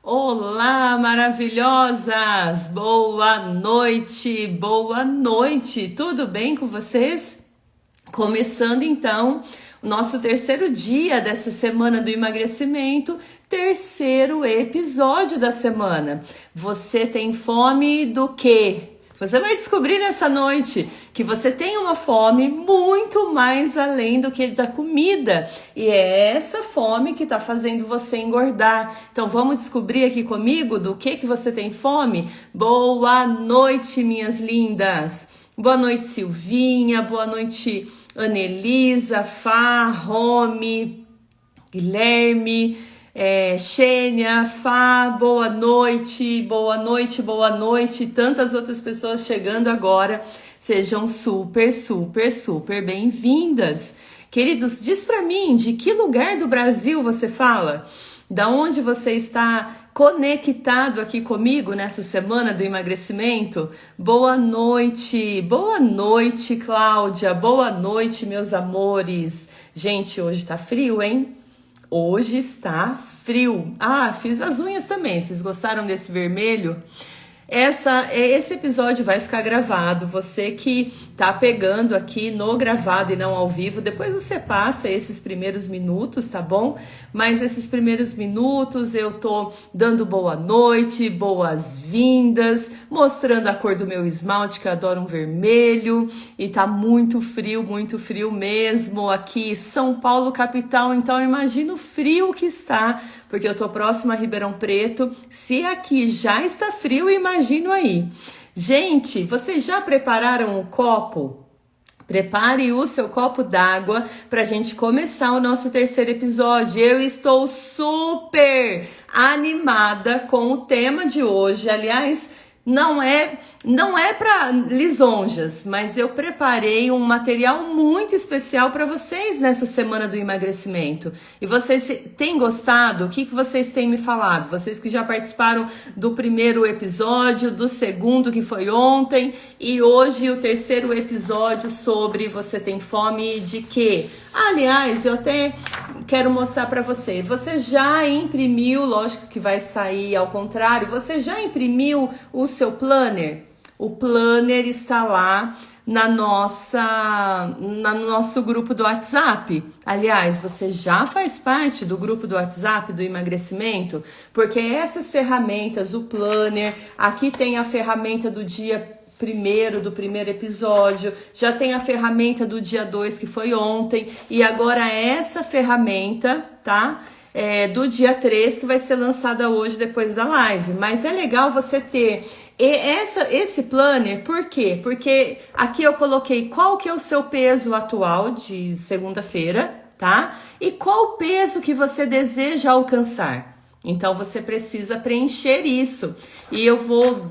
Olá, maravilhosas! Boa noite! Tudo bem com vocês? Começando então o nosso terceiro dia dessa semana do emagrecimento, terceiro episódio da semana. Você tem fome do quê? Você vai descobrir nessa noite que você tem uma fome muito mais além do que da comida. E é essa fome que está fazendo você engordar. Então vamos descobrir aqui comigo do que você tem fome? Boa noite, minhas lindas! Boa noite, Silvinha. Boa noite, Anelisa, Fá, Rome, Guilherme, Xênia, Fá, boa noite, tantas outras pessoas chegando agora, sejam super bem-vindas. Queridos, diz pra mim, de que lugar do Brasil você fala? Da onde você está conectado aqui comigo nessa semana do emagrecimento? Boa noite, Cláudia, boa noite, meus amores. Gente, hoje tá frio, hein? Hoje está frio. Fiz as unhas também. Vocês gostaram desse vermelho? Esse episódio vai ficar gravado. Você que tá pegando aqui no gravado e não ao vivo, depois você passa esses primeiros minutos, tá bom? Mas esses primeiros minutos eu tô dando boa noite, boas-vindas, mostrando a cor do meu esmalte, que eu adoro um vermelho, e tá muito frio mesmo aqui, São Paulo capital, então imagina o frio que está, porque eu tô próxima a Ribeirão Preto. Se aqui já está frio, imagino aí. Gente, vocês já prepararam o copo? Prepare o seu copo d'água para a gente começar o nosso terceiro episódio. Eu estou super animada com o tema de hoje. Aliás, não é para lisonjas, mas eu preparei um material muito especial para vocês nessa semana do emagrecimento. E vocês têm gostado? O que vocês têm me falado? Vocês que já participaram do primeiro episódio, do segundo, que foi ontem, e hoje o terceiro episódio sobre você tem fome de quê? Aliás, eu até quero mostrar para você. Você já imprimiu, lógico que vai sair ao contrário, você já imprimiu o seu planner? O planner está lá no nosso grupo do WhatsApp. Aliás, você já faz parte do grupo do WhatsApp do emagrecimento? Porque essas ferramentas, o planner, aqui tem a ferramenta do dia do primeiro episódio, já tem a ferramenta do dia 2 que foi ontem, e agora essa ferramenta, tá? Do dia 3 que vai ser lançada hoje depois da live. Mas é legal você ter esse planner, por quê? Porque aqui eu coloquei qual que é o seu peso atual de segunda-feira, tá? E qual o peso que você deseja alcançar. Então você precisa preencher isso. E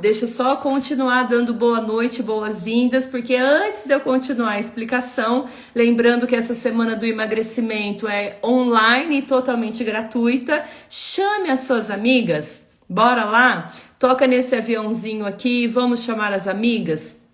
deixa eu só continuar dando boa noite, boas-vindas, porque antes de eu continuar a explicação, lembrando que essa semana do emagrecimento é online e totalmente gratuita, chame as suas amigas, bora lá? Toca nesse aviãozinho aqui, vamos chamar as amigas?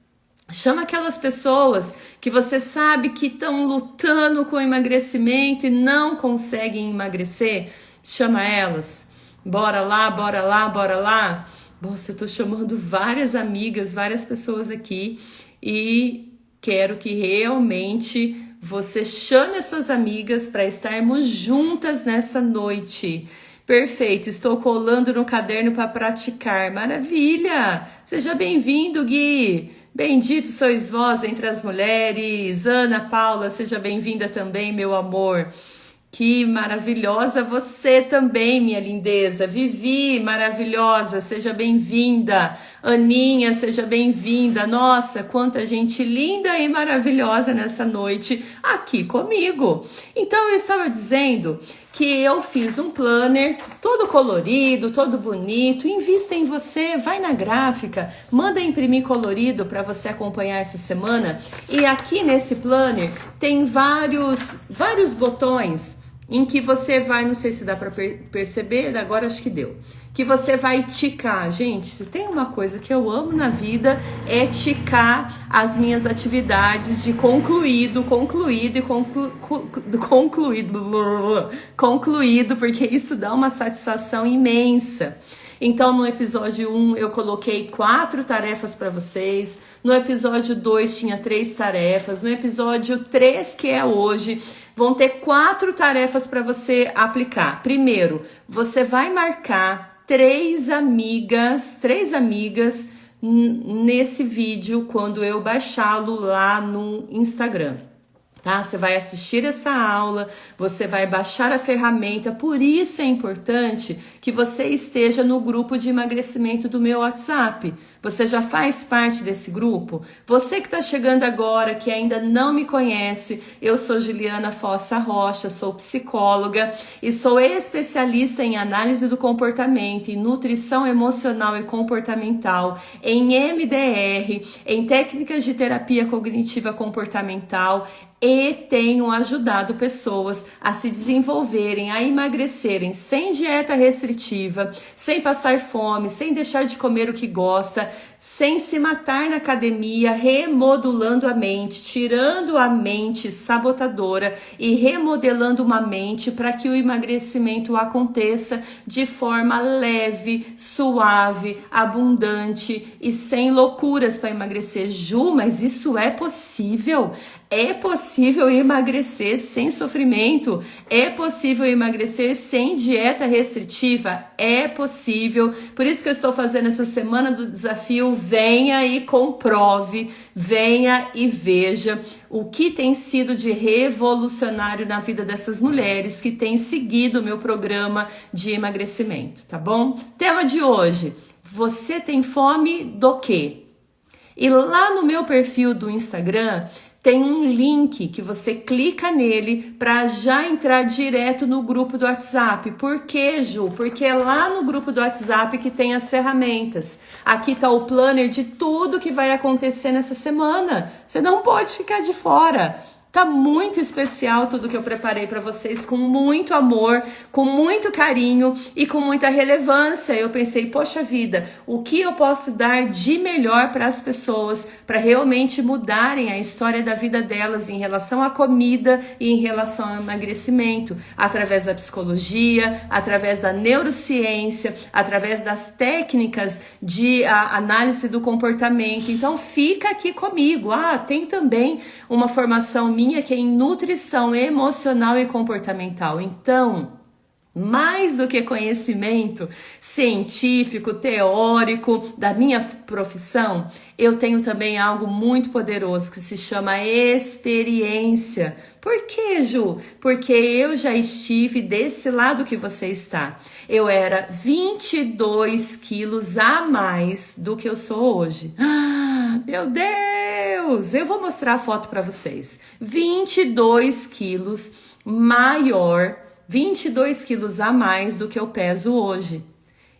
Chama aquelas pessoas que você sabe que estão lutando com o emagrecimento e não conseguem emagrecer, chama elas. Bora lá. Nossa, eu tô chamando várias amigas, várias pessoas aqui e quero que realmente você chame as suas amigas para estarmos juntas nessa noite. Perfeito, estou colando no caderno para praticar. Maravilha! Seja bem-vindo, Gui! Bendito sois vós entre as mulheres. Ana Paula, seja bem-vinda também, meu amor. Que maravilhosa você também, minha lindeza. Vivi, maravilhosa, seja bem-vinda. Aninha, seja bem-vinda. Nossa, quanta gente linda e maravilhosa nessa noite aqui comigo. Então, eu estava dizendo que eu fiz um planner todo colorido, todo bonito. Invista em você, vai na gráfica, manda imprimir colorido para você acompanhar essa semana. E aqui nesse planner tem vários botões em que você vai, não sei se dá para perceber, agora acho que deu, que você vai ticar. Gente, se tem uma coisa que eu amo na vida é ticar as minhas atividades de concluído, porque isso dá uma satisfação imensa. Então, no episódio 1, eu coloquei 4 tarefas para vocês. No episódio 2, tinha 3 tarefas. No episódio 3, que é hoje, vão ter 4 tarefas para você aplicar. Primeiro, você vai marcar 3 amigas nesse vídeo quando eu baixá-lo lá no Instagram. Tá? Você vai assistir essa aula, você vai baixar a ferramenta, por isso é importante que você esteja no grupo de emagrecimento do meu WhatsApp. Você já faz parte desse grupo? Você que está chegando agora, que ainda não me conhece, eu sou Juliana Fossa Rocha, sou psicóloga e sou especialista em análise do comportamento, em nutrição emocional e comportamental, em MDR, em técnicas de terapia cognitiva comportamental, e tenho ajudado pessoas a se desenvolverem, a emagrecerem sem dieta restritiva, sem passar fome, sem deixar de comer o que gosta, sem se matar na academia, remodulando a mente, tirando a mente sabotadora e remodelando uma mente para que o emagrecimento aconteça de forma leve, suave, abundante e sem loucuras para emagrecer. Ju, mas isso é possível? É possível emagrecer sem sofrimento? É possível emagrecer sem dieta restritiva? É possível. Por isso que eu estou fazendo essa semana do desafio. Venha e comprove, venha e veja o que tem sido de revolucionário na vida dessas mulheres que têm seguido o meu programa de emagrecimento, tá bom? Tema de hoje: você tem fome do quê? E lá no meu perfil do Instagram tem um link que você clica nele para já entrar direto no grupo do WhatsApp. Por quê, Ju? Porque é lá no grupo do WhatsApp que tem as ferramentas. Aqui tá o planner de tudo que vai acontecer nessa semana. Você não pode ficar de fora. Tá muito especial tudo que eu preparei para vocês, com muito amor, com muito carinho e com muita relevância. Eu pensei, poxa vida, o que eu posso dar de melhor para as pessoas para realmente mudarem a história da vida delas em relação à comida e em relação ao emagrecimento, através da psicologia, através da neurociência, através das técnicas de análise do comportamento. Então fica aqui comigo. Tem também uma formação minha que é em nutrição emocional e comportamental. Então, mais do que conhecimento científico, teórico da minha profissão, eu tenho também algo muito poderoso que se chama experiência. Por quê, Ju? Porque eu já estive desse lado que você está. Eu era 22 quilos a mais do que eu sou hoje. Meu Deus! Eu vou mostrar a foto para vocês. 22 quilos maior, 22 quilos a mais do que eu peso hoje.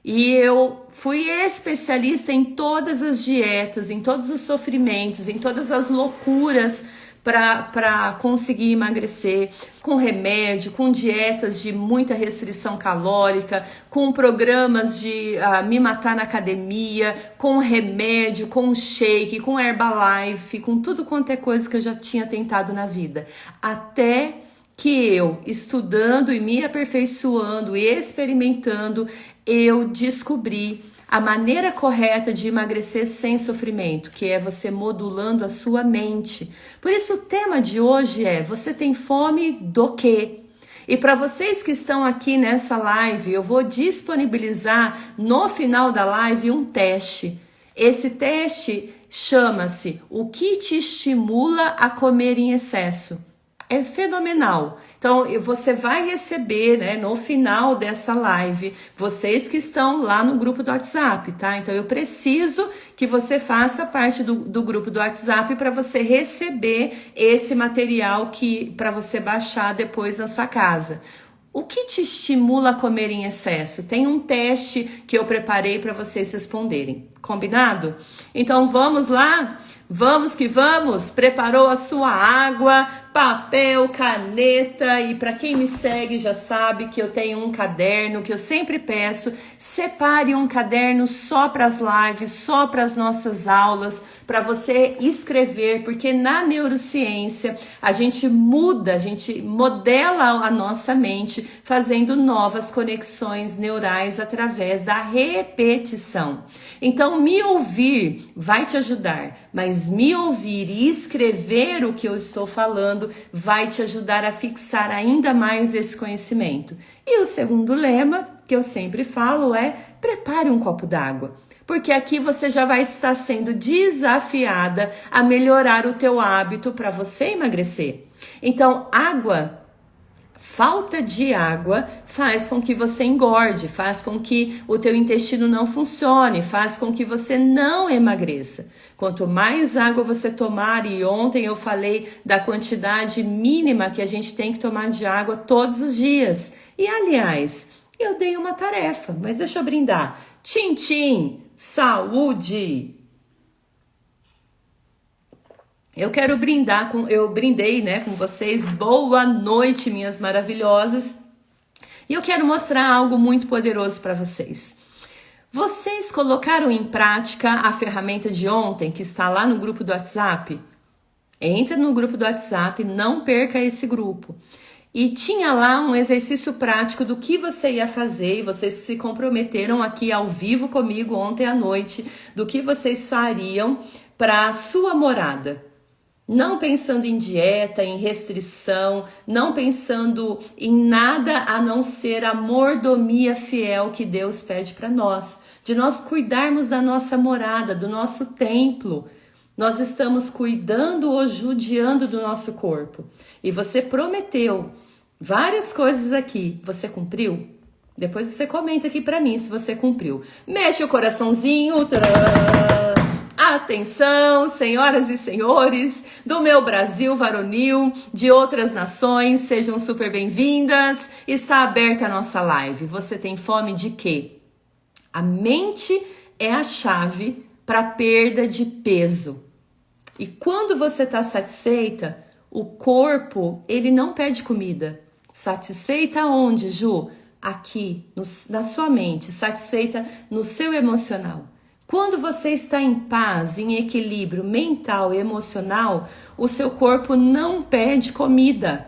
E eu fui especialista em todas as dietas, em todos os sofrimentos, em todas as loucuras para conseguir emagrecer, com remédio, com dietas de muita restrição calórica, com programas de me matar na academia, com remédio, com shake, com Herbalife, com tudo quanto é coisa que eu já tinha tentado na vida. Até que eu, estudando e me aperfeiçoando e experimentando, eu descobri a maneira correta de emagrecer sem sofrimento, que é você modulando a sua mente. Por isso o tema de hoje é: você tem fome do quê? E para vocês que estão aqui nessa live, eu vou disponibilizar no final da live um teste. Esse teste chama-se O que te estimula a comer em excesso? É fenomenal. Então, você vai receber, né, no final dessa live, vocês que estão lá no grupo do WhatsApp, tá? Então, eu preciso que você faça parte do grupo do WhatsApp para você receber esse material para você baixar depois na sua casa. O que te estimula a comer em excesso? Tem um teste que eu preparei para vocês responderem. Combinado? Então vamos lá? Vamos que vamos! Preparou a sua água, papel, caneta, e para quem me segue já sabe que eu tenho um caderno que eu sempre peço, separe um caderno só para as lives, só para as nossas aulas, para você escrever, porque na neurociência a gente muda, a gente modela a nossa mente fazendo novas conexões neurais através da repetição. Então me ouvir vai te ajudar, mas me ouvir e escrever o que eu estou falando vai te ajudar a fixar ainda mais esse conhecimento. E o segundo lema que eu sempre falo é: prepare um copo d'água, porque aqui você já vai estar sendo desafiada a melhorar o teu hábito para você emagrecer. Então, falta de água faz com que você engorde, faz com que o teu intestino não funcione, faz com que você não emagreça. Quanto mais água você tomar, e ontem eu falei da quantidade mínima que a gente tem que tomar de água todos os dias. E aliás, eu dei uma tarefa, mas deixa eu brindar. Tchim, tchim, saúde! Eu quero brindar, eu brindei, com vocês. Boa noite, minhas maravilhosas. E eu quero mostrar algo muito poderoso para vocês. Vocês colocaram em prática a ferramenta de ontem, que está lá no grupo do WhatsApp? Entra no grupo do WhatsApp, não perca esse grupo. E tinha lá um exercício prático do que você ia fazer, e vocês se comprometeram aqui ao vivo comigo ontem à noite, do que vocês fariam para a sua morada. Não pensando em dieta, em restrição, não pensando em nada a não ser a mordomia fiel que Deus pede para nós, de nós cuidarmos da nossa morada, do nosso templo. Nós estamos cuidando ou judiando do nosso corpo. E você prometeu várias coisas aqui. Você cumpriu? Depois você comenta aqui para mim se você cumpriu. Mexe o coraçãozinho. Tcharam! Atenção, senhoras e senhores do meu Brasil varonil, de outras nações, sejam super bem-vindas. Está aberta a nossa live. Você tem fome de quê? A mente é a chave para perda de peso. E quando você está satisfeita, o corpo, ele não pede comida. Satisfeita onde, Ju? Aqui, na sua mente, satisfeita no seu emocional. Quando você está em paz, em equilíbrio mental e emocional, o seu corpo não pede comida.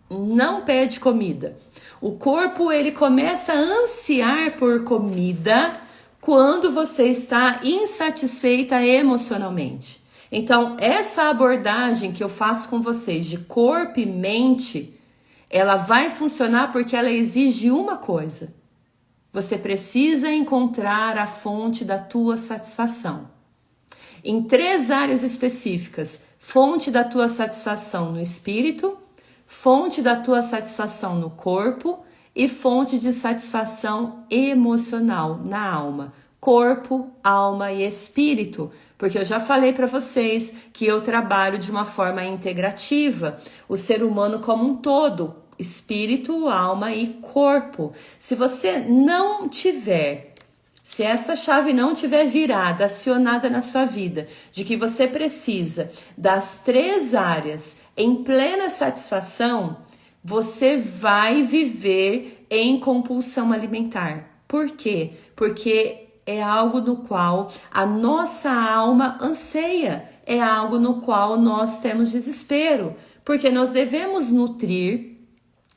Não pede comida. O corpo, ele começa a ansiar por comida quando você está insatisfeita emocionalmente. Então, essa abordagem que eu faço com vocês de corpo e mente, ela vai funcionar porque ela exige uma coisa. Você precisa encontrar a fonte da tua satisfação. Em 3 áreas específicas: fonte da tua satisfação no espírito, fonte da tua satisfação no corpo e fonte de satisfação emocional na alma. Corpo, alma e espírito. Porque eu já falei para vocês que eu trabalho de uma forma integrativa, o ser humano como um todo. Espírito, alma e corpo. Se você não tiver, se essa chave não tiver virada, acionada na sua vida, de que você precisa das 3 áreas em plena satisfação, você vai viver em compulsão alimentar. Por quê? Porque é algo no qual a nossa alma anseia, é algo no qual nós temos desespero, porque nós devemos nutrir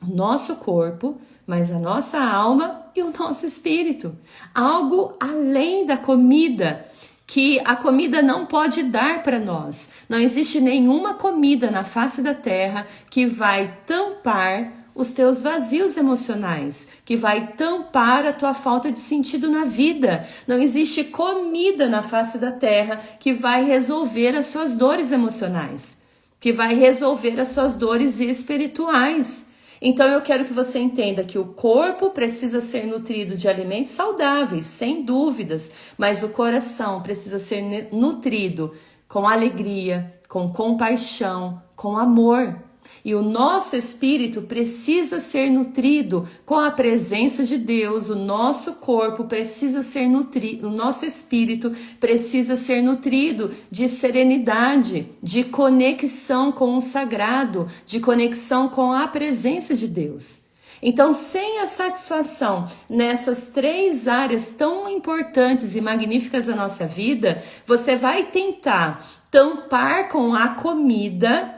o nosso corpo, mas a nossa alma e o nosso espírito. Algo além da comida, que a comida não pode dar para nós. Não existe nenhuma comida na face da terra que vai tampar os teus vazios emocionais, que vai tampar a tua falta de sentido na vida. Não existe comida na face da terra que vai resolver as suas dores emocionais, que vai resolver as suas dores espirituais. Então eu quero que você entenda que o corpo precisa ser nutrido de alimentos saudáveis, sem dúvidas, mas o coração precisa ser nutrido com alegria, com compaixão, com amor. E o nosso espírito precisa ser nutrido com a presença de Deus, o nosso corpo precisa ser nutrido, o nosso espírito precisa ser nutrido de serenidade, de conexão com o sagrado, de conexão com a presença de Deus. Então, sem a satisfação nessas 3 áreas tão importantes e magníficas da nossa vida, você vai tentar tampar com a comida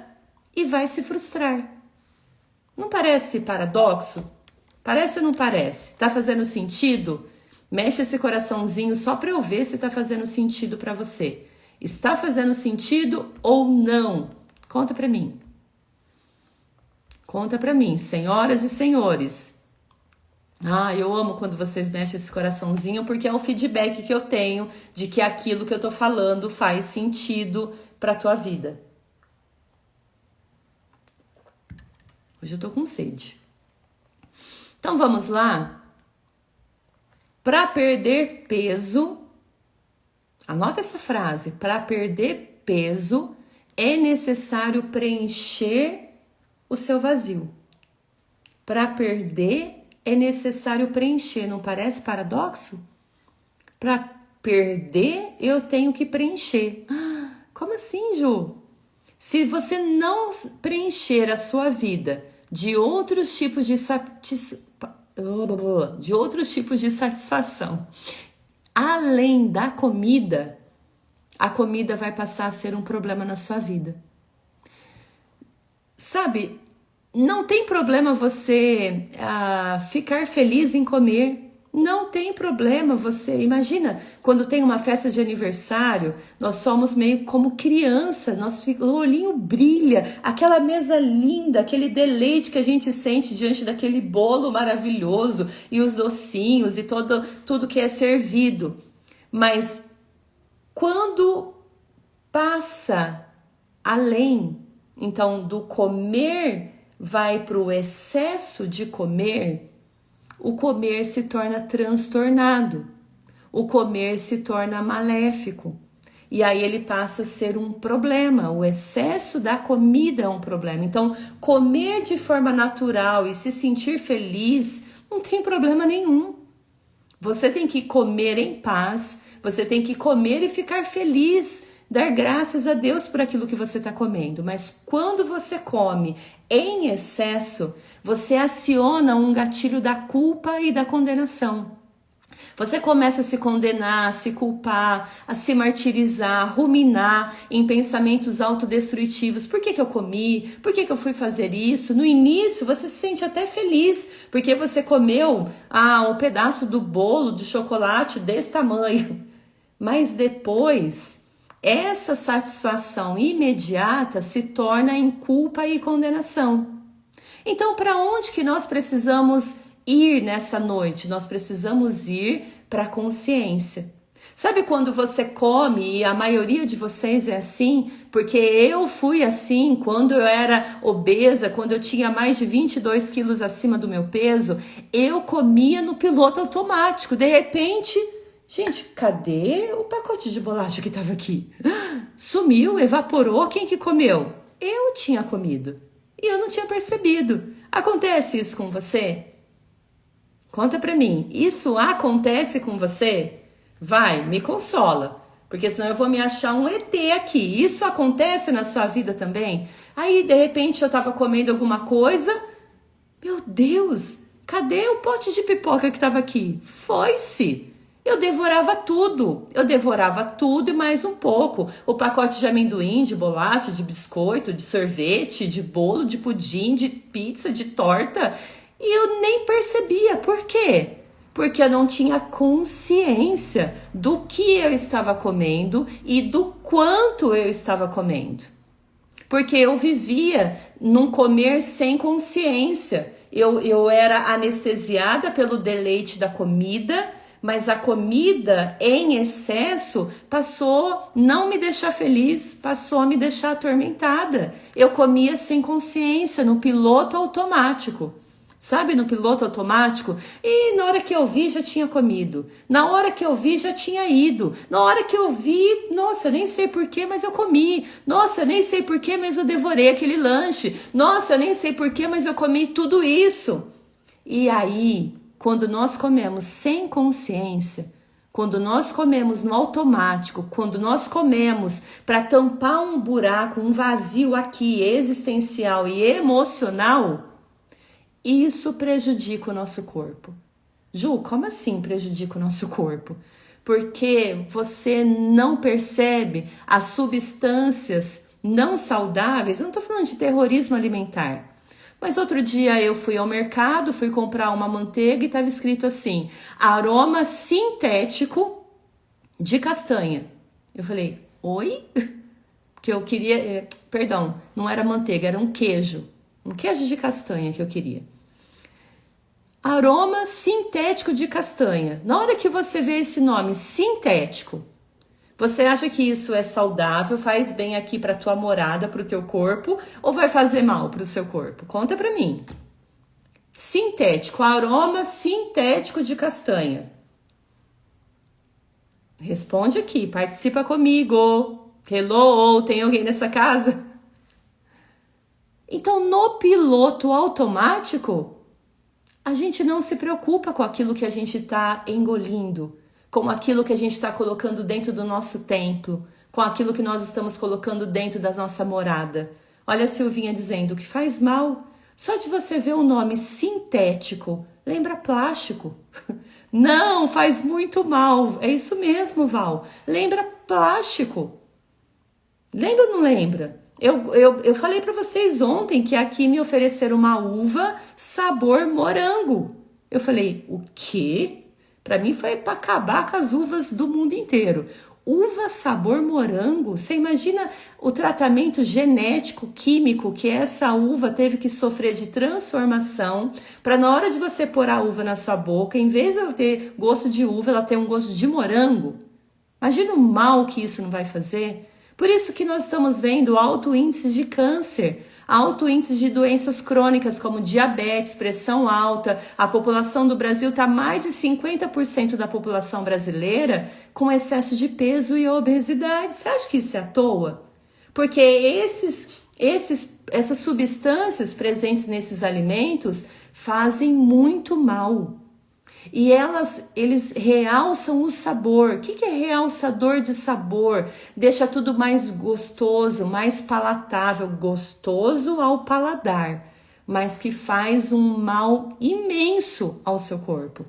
e vai se frustrar. Não parece paradoxo? Parece ou não parece? Tá fazendo sentido? Mexe esse coraçãozinho só para eu ver se tá fazendo sentido para você. Está fazendo sentido ou não? Conta para mim. Conta para mim, senhoras e senhores. Eu amo quando vocês mexem esse coraçãozinho, porque é o feedback que eu tenho de que aquilo que eu tô falando faz sentido pra tua vida. Hoje eu tô com sede. Então vamos lá? Para perder peso, anota essa frase, para perder peso é necessário preencher o seu vazio. Para perder é necessário preencher, não parece paradoxo? Para perder, eu tenho que preencher. Como assim, Ju? Se você não preencher a sua vida de outros tipos de satisfação, além da comida, a comida vai passar a ser um problema na sua vida. Sabe, não tem problema você ficar feliz em comer. Não tem problema você... Imagina, quando tem uma festa de aniversário, nós somos meio como criança, o olhinho brilha, aquela mesa linda, aquele deleite que a gente sente diante daquele bolo maravilhoso e os docinhos e tudo que é servido. Mas quando passa além, então, do comer, vai para o excesso de comer, o comer se torna transtornado, o comer se torna maléfico, e aí ele passa a ser um problema, o excesso da comida é um problema. Então, comer de forma natural e se sentir feliz não tem problema nenhum. Você tem que comer em paz, você tem que comer e ficar feliz, dar graças a Deus por aquilo que você está comendo. Mas quando você come em excesso, você aciona um gatilho da culpa e da condenação. Você começa a se condenar, a se culpar, a se martirizar, a ruminar em pensamentos autodestrutivos. Por que eu comi? Por que eu fui fazer isso? No início você se sente até feliz, porque você comeu um pedaço do bolo de chocolate desse tamanho. Mas depois, essa satisfação imediata se torna em culpa e condenação. Então, para onde que nós precisamos ir nessa noite? Nós precisamos ir para a consciência. Sabe quando você come, e a maioria de vocês é assim, porque eu fui assim quando eu era obesa, quando eu tinha mais de 22 quilos acima do meu peso, eu comia no piloto automático. De repente, gente, cadê o pacote de bolacha que estava aqui? Sumiu, evaporou, quem que comeu? Eu tinha comido. E eu não tinha percebido. Acontece isso com você? Conta pra mim. Isso acontece com você? Vai, me consola. Porque senão eu vou me achar um ET aqui. Isso acontece na sua vida também? Aí, de repente, eu tava comendo alguma coisa. Meu Deus, cadê o pote de pipoca que tava aqui? Foi-se. Eu devorava tudo e mais um pouco. O pacote de amendoim, de bolacha, de biscoito, de sorvete, de bolo, de pudim, de pizza, de torta. E eu nem percebia. Por quê? Porque eu não tinha consciência do que eu estava comendo e do quanto eu estava comendo. Porque eu vivia num comer sem consciência. Eu era anestesiada pelo deleite da comida, mas a comida em excesso passou a não me deixar feliz, passou a me deixar atormentada. Eu comia sem consciência, no piloto automático. Sabe, no piloto automático, e na hora que eu vi já tinha comido, na hora que eu vi já tinha ido, na hora que eu vi, nossa, eu nem sei porquê, mas eu comi, nossa, eu nem sei porquê, mas eu devorei aquele lanche, nossa, eu nem sei porquê, mas eu comi tudo isso. E aí, quando nós comemos sem consciência, quando nós comemos no automático, quando nós comemos para tampar um buraco, um vazio aqui existencial e emocional, isso prejudica o nosso corpo. Ju, como assim prejudica o nosso corpo? Porque você não percebe as substâncias não saudáveis. Eu não estou falando de terrorismo alimentar. Mas outro dia eu fui ao mercado, fui comprar uma manteiga e estava escrito assim: aroma sintético de castanha. Eu falei, oi? Porque eu queria, perdão, não era manteiga, era um queijo de castanha que eu queria. Aroma sintético de castanha. Na hora que você vê esse nome sintético, você acha que isso é saudável, faz bem aqui para tua morada, para o teu corpo, ou vai fazer mal para o seu corpo? Conta para mim. Sintético, aroma sintético de castanha. Responde aqui, participa comigo. Hello, tem alguém nessa casa? Então, no piloto automático, a gente não se preocupa com aquilo que a gente está engolindo, com aquilo que a gente está colocando dentro do nosso templo, com aquilo que nós estamos colocando dentro da nossa morada. Olha a Silvinha dizendo que faz mal. Só de você ver o nome sintético, lembra plástico. Não, faz muito mal. É isso mesmo, Val. Lembra plástico. Lembra ou não lembra? Eu falei para vocês ontem que aqui me ofereceram uma uva sabor morango. Eu falei, o quê? Para mim foi para acabar com as uvas do mundo inteiro. Uva sabor morango? Você imagina o tratamento genético, químico que essa uva teve que sofrer de transformação para na hora de você pôr a uva na sua boca, em vez de ela ter gosto de uva, ela ter um gosto de morango? Imagina o mal que isso não vai fazer? Por isso que nós estamos vendo alto índice de câncer, alto índice de doenças crônicas como diabetes, pressão alta. A população do Brasil está mais de 50% da população brasileira com excesso de peso e obesidade. Você acha que isso é à toa? Porque essas substâncias presentes nesses alimentos fazem muito mal. E eles realçam o sabor. O que é realçador de sabor? Deixa tudo mais gostoso, mais palatável, gostoso ao paladar, mas que faz um mal imenso ao seu corpo,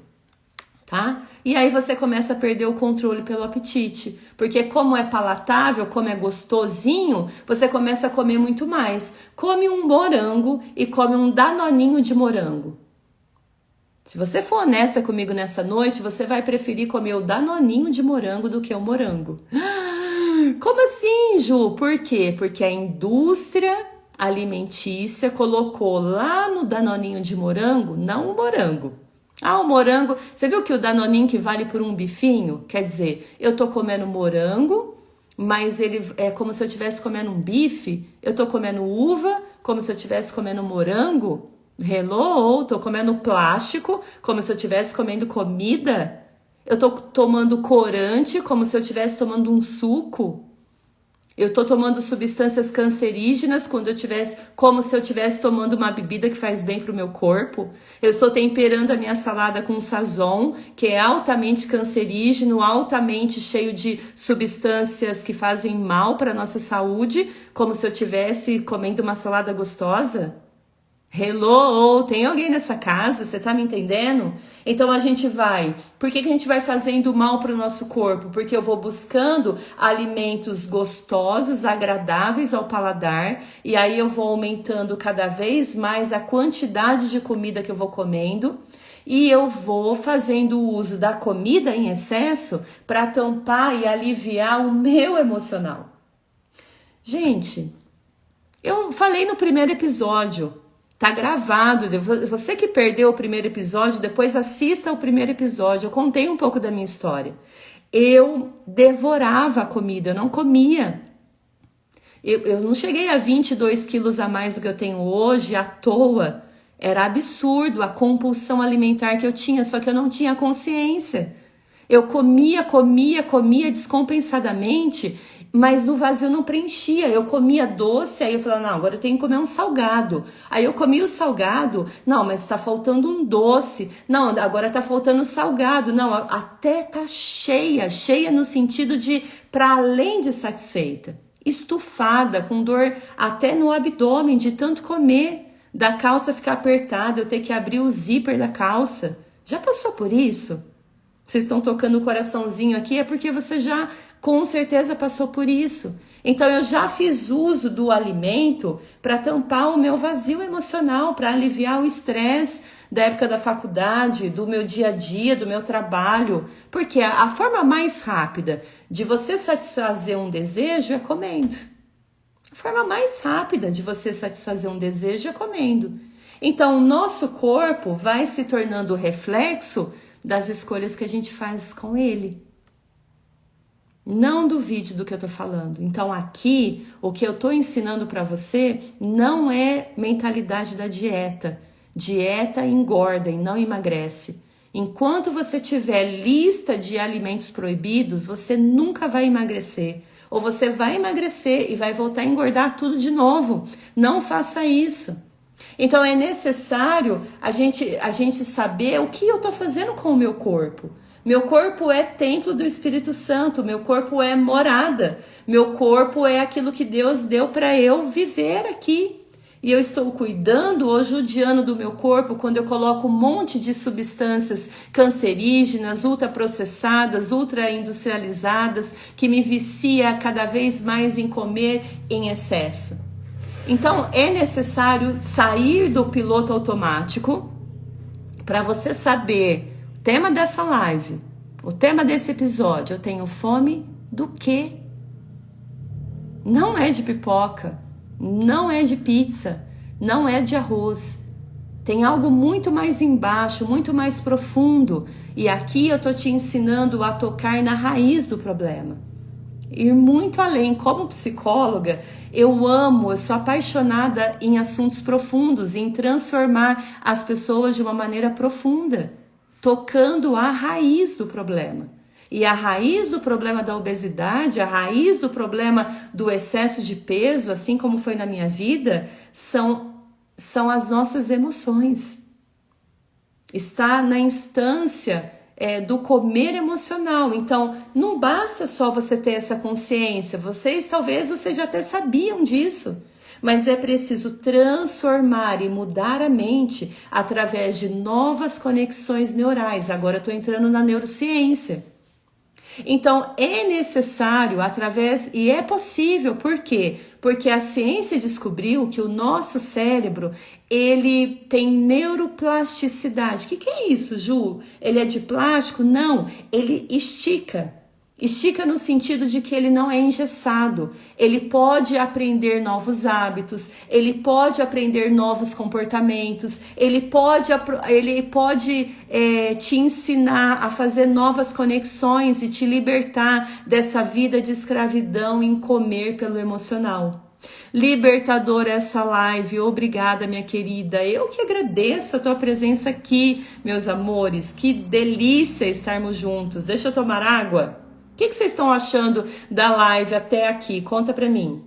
tá? E aí você começa a perder o controle pelo apetite, porque como é palatável, como é gostosinho, você começa a comer muito mais. Come um morango e come um danoninho de morango. Se você for honesta comigo nessa noite, você vai preferir comer o danoninho de morango do que o morango. Como assim, Ju? Por quê? Porque a indústria alimentícia colocou lá no danoninho de morango, não o morango. Ah, o morango, você viu que o danoninho que vale por um bifinho? Quer dizer, eu tô comendo morango, mas ele é como se eu estivesse comendo um bife. Eu tô comendo uva, como se eu estivesse comendo morango. Hello, tô comendo plástico como se eu estivesse comendo comida. Eu tô tomando corante como se eu estivesse tomando um suco. Eu tô tomando substâncias cancerígenas como se eu estivesse tomando uma bebida que faz bem pro meu corpo. Eu estou temperando a minha salada com sazon, que é altamente cancerígeno, altamente cheio de substâncias que fazem mal para nossa saúde, como se eu estivesse comendo uma salada gostosa. Hello, tem alguém nessa casa? Você tá me entendendo? Então a gente vai. Por que a gente vai fazendo mal para o nosso corpo? Porque eu vou buscando alimentos gostosos, agradáveis ao paladar, e aí eu vou aumentando cada vez mais a quantidade de comida que eu vou comendo, e eu vou fazendo uso da comida em excesso para tampar e aliviar o meu emocional. Gente, eu falei no primeiro episódio. Tá gravado, você que perdeu o primeiro episódio, depois assista o primeiro episódio, eu contei um pouco da minha história. Eu devorava a comida, eu não comia. Eu não cheguei a 22 quilos a mais do que eu tenho hoje, à toa. Era absurdo a compulsão alimentar que eu tinha, só que eu não tinha consciência. Eu comia descompensadamente, mas o vazio não preenchia. Eu comia doce, aí eu falava, não, agora eu tenho que comer um salgado. Aí eu comia o salgado, não, mas tá faltando um doce. Não, agora tá faltando salgado. Não, até tá cheia no sentido de para além de satisfeita. Estufada, com dor até no abdômen de tanto comer. Da calça ficar apertada, eu ter que abrir o zíper da calça. Já passou por isso? Vocês estão tocando o coraçãozinho aqui, é porque você já com certeza passou por isso. Então eu já fiz uso do alimento para tampar o meu vazio emocional, para aliviar o estresse da época da faculdade, do meu dia a dia, do meu trabalho. Porque a forma mais rápida de você satisfazer um desejo é comendo. A forma mais rápida de você satisfazer um desejo é comendo. Então o nosso corpo vai se tornando reflexo das escolhas que a gente faz com ele. Não duvide do que eu tô falando. Então aqui, o que eu tô ensinando para você não é mentalidade da dieta. Dieta engorda e não emagrece. Enquanto você tiver lista de alimentos proibidos, você nunca vai emagrecer. Ou você vai emagrecer e vai voltar a engordar tudo de novo. Não faça isso. Então é necessário a gente saber o que eu estou fazendo com o meu corpo. Meu corpo é templo do Espírito Santo, meu corpo é morada, meu corpo é aquilo que Deus deu para eu viver aqui. E eu estou cuidando ou judiando do meu corpo quando eu coloco um monte de substâncias cancerígenas, ultraprocessadas, ultra-industrializadas, que me vicia cada vez mais em comer em excesso. Então, é necessário sair do piloto automático para você saber o tema dessa live, o tema desse episódio. Eu tenho fome do quê? Não é de pipoca, não é de pizza, não é de arroz. Tem algo muito mais embaixo, muito mais profundo. E aqui eu tô te ensinando a tocar na raiz do problema. Ir muito além. Como psicóloga, eu sou apaixonada em assuntos profundos, em transformar as pessoas de uma maneira profunda, tocando a raiz do problema. E a raiz do problema da obesidade, a raiz do problema do excesso de peso, assim como foi na minha vida, são as nossas emoções. Está na instância do comer emocional. Então, não basta só você ter essa consciência. Talvez vocês já até sabiam disso. Mas é preciso transformar e mudar a mente através de novas conexões neurais. Agora eu estou entrando na neurociência. Então, é necessário e é possível, por quê? Porque a ciência descobriu que o nosso cérebro, ele tem neuroplasticidade. O que é isso, Ju? Ele é de plástico? Não, ele estica. Estica no sentido de que ele não é engessado. Ele pode aprender novos hábitos, ele pode aprender novos comportamentos, ele pode te ensinar a fazer novas conexões e te libertar dessa vida de escravidão em comer pelo emocional. Libertadora essa live, obrigada minha querida, eu que agradeço a tua presença aqui, meus amores, que delícia estarmos juntos. Deixa eu tomar água. O que vocês estão achando da live até aqui? Conta pra mim.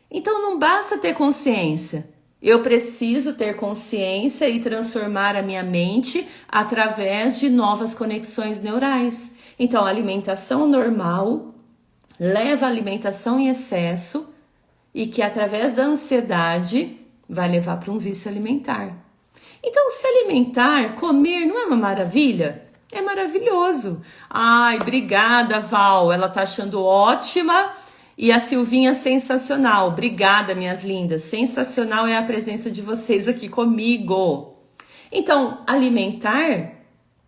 Então não basta ter consciência. Eu preciso ter consciência e transformar a minha mente através de novas conexões neurais. Então a alimentação normal leva a alimentação em excesso e que através da ansiedade vai levar para um vício alimentar. Então, se alimentar, comer, não é uma maravilha? É maravilhoso. Ai, obrigada, Val. Ela tá achando ótima. E a Silvinha, sensacional. Obrigada, minhas lindas. Sensacional é a presença de vocês aqui comigo. Então, alimentar,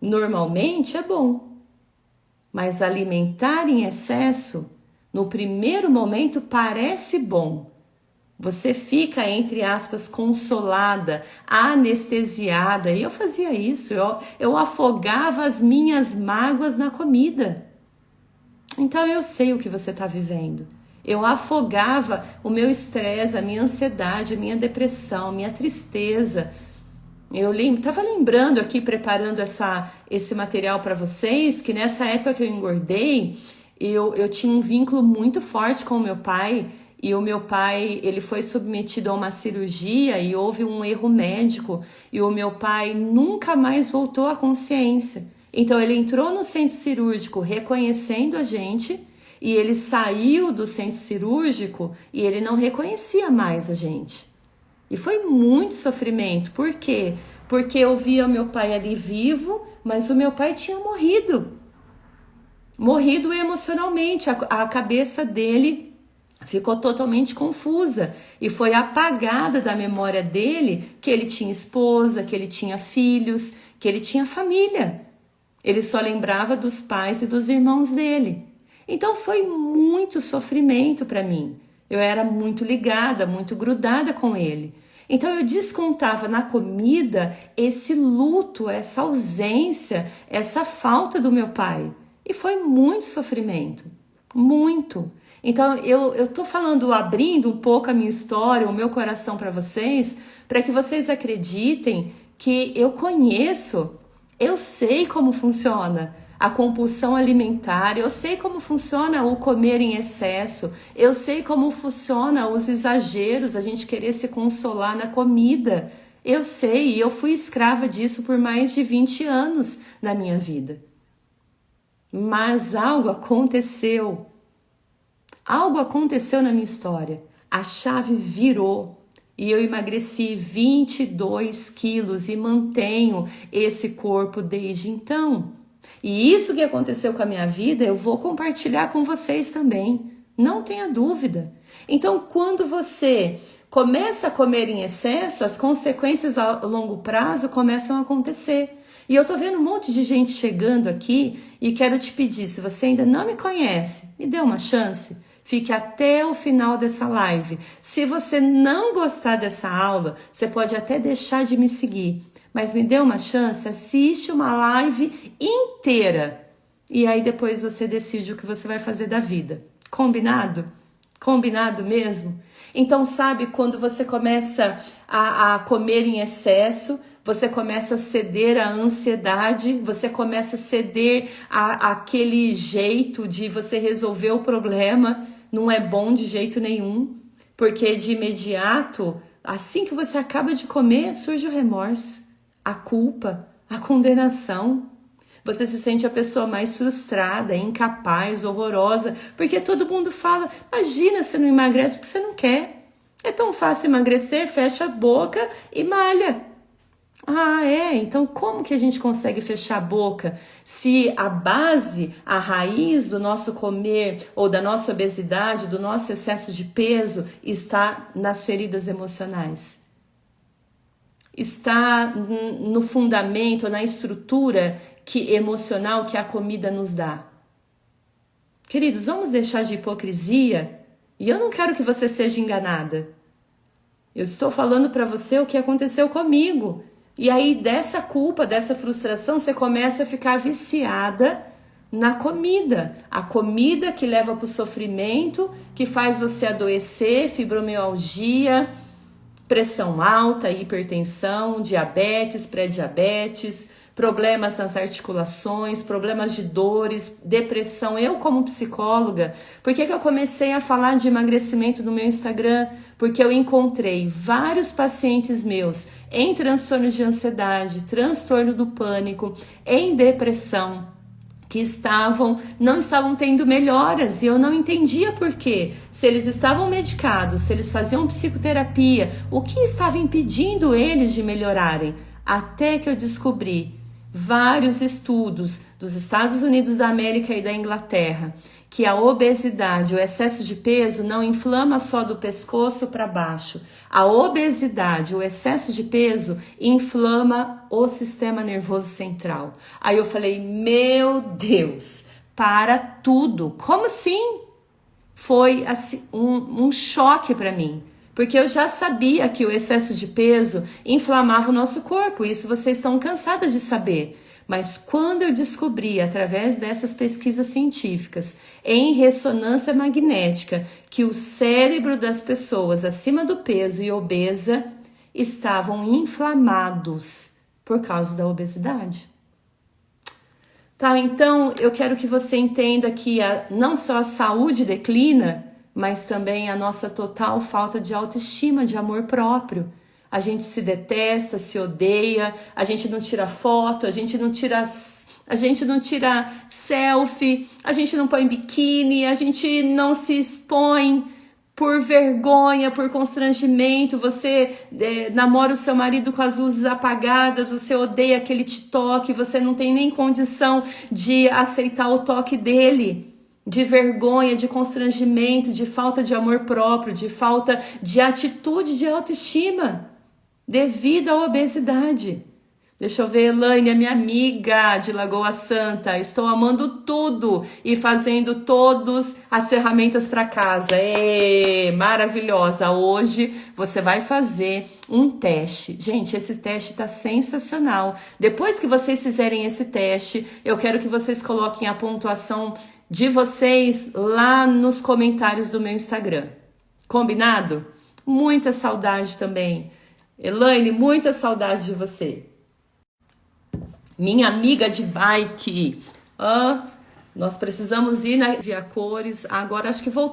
normalmente, é bom. Mas alimentar em excesso, no primeiro momento, parece bom. Você fica, entre aspas, consolada, anestesiada. E eu fazia isso, eu afogava as minhas mágoas na comida. Então eu sei o que você está vivendo. Eu afogava o meu estresse, a minha ansiedade, a minha depressão, a minha tristeza. Eu estava lembrando aqui, preparando esse material para vocês, que nessa época que eu engordei, eu tinha um vínculo muito forte com o meu pai. E o meu pai, ele foi submetido a uma cirurgia e houve um erro médico. E o meu pai nunca mais voltou à consciência. Então ele entrou no centro cirúrgico reconhecendo a gente e ele saiu do centro cirúrgico e ele não reconhecia mais a gente. E foi muito sofrimento. Por quê? Porque eu via o meu pai ali vivo, mas o meu pai tinha morrido. Morrido emocionalmente. A cabeça dele ficou totalmente confusa e foi apagada da memória dele que ele tinha esposa, que ele tinha filhos, que ele tinha família. Ele só lembrava dos pais e dos irmãos dele. Então foi muito sofrimento para mim. Eu era muito ligada, muito grudada com ele. Então eu descontava na comida esse luto, essa ausência, essa falta do meu pai. E foi muito sofrimento, muito. Então eu tô falando, abrindo um pouco a minha história, o meu coração para vocês, para que vocês acreditem que eu conheço, eu sei como funciona a compulsão alimentar, eu sei como funciona o comer em excesso, eu sei como funciona os exageros, a gente querer se consolar na comida. Eu sei, e eu fui escrava disso por mais de 20 anos na minha vida. Mas algo aconteceu. Algo aconteceu na minha história. A chave virou. E eu emagreci 22 quilos e mantenho esse corpo desde então. E isso que aconteceu com a minha vida, eu vou compartilhar com vocês também. Não tenha dúvida. Então, quando você começa a comer em excesso, as consequências a longo prazo começam a acontecer. E eu tô vendo um monte de gente chegando aqui e quero te pedir, se você ainda não me conhece, me dê uma chance. Fique até o final dessa live. Se você não gostar dessa aula, você pode até deixar de me seguir. Mas me dê uma chance, assiste uma live inteira. E aí depois você decide o que você vai fazer da vida. Combinado? Combinado mesmo? Então, sabe, quando você começa a comer em excesso, você começa a ceder à ansiedade, você começa a ceder àquele jeito de você resolver o problema. Não é bom de jeito nenhum, porque de imediato, assim que você acaba de comer, surge o remorso, a culpa, a condenação. Você se sente a pessoa mais frustrada, incapaz, horrorosa, porque todo mundo fala, imagina, você não emagrece porque você não quer. É tão fácil emagrecer, fecha a boca e malha. Ah, é? Então como que a gente consegue fechar a boca se a base, a raiz do nosso comer ou da nossa obesidade, do nosso excesso de peso está nas feridas emocionais? Está no fundamento, na estrutura emocional que a comida nos dá. Queridos, vamos deixar de hipocrisia? E eu não quero que você seja enganada. Eu estou falando para você o que aconteceu comigo. E aí dessa culpa, dessa frustração, você começa a ficar viciada na comida. A comida que leva para o sofrimento, que faz você adoecer, fibromialgia, pressão alta, hipertensão, diabetes, pré-diabetes, problemas nas articulações, problemas de dores, depressão. Eu, como psicóloga, por que eu comecei a falar de emagrecimento no meu Instagram? Porque eu encontrei vários pacientes meus em transtorno de ansiedade, transtorno do pânico, em depressão, que não estavam tendo melhoras, e eu não entendia por quê. Se eles estavam medicados, se eles faziam psicoterapia, o que estava impedindo eles de melhorarem? Até que eu descobri vários estudos dos Estados Unidos da América e da Inglaterra que a obesidade, o excesso de peso não inflama só do pescoço para baixo. A obesidade, o excesso de peso inflama o sistema nervoso central. Aí eu falei, meu Deus, para tudo. Como assim? Foi assim, um choque para mim. Porque eu já sabia que o excesso de peso inflamava o nosso corpo. Isso vocês estão cansadas de saber. Mas quando eu descobri, através dessas pesquisas científicas, em ressonância magnética, que o cérebro das pessoas acima do peso e obesa estavam inflamados por causa da obesidade. Tá, então eu quero que você entenda que não só a saúde declina, mas também a nossa total falta de autoestima, de amor próprio. A gente se detesta, se odeia, a gente não tira foto, a gente não tira selfie, a gente não põe biquíni, a gente não se expõe por vergonha, por constrangimento. Você namora o seu marido com as luzes apagadas, você odeia que ele te toque, você não tem nem condição de aceitar o toque dele. De vergonha, de constrangimento, de falta de amor próprio, de falta de atitude de autoestima, devido à obesidade. Deixa eu ver, Elaine, minha amiga de Lagoa Santa. Estou amando tudo e fazendo todas as ferramentas para casa. Maravilhosa! Hoje você vai fazer um teste. Gente, esse teste tá sensacional. Depois que vocês fizerem esse teste, eu quero que vocês coloquem a pontuação de vocês lá nos comentários do meu Instagram. Combinado? Muita saudade também. Elaine, muita saudade de você. Minha amiga de bike. Nós precisamos ir na Via Cores. Agora acho que voltou.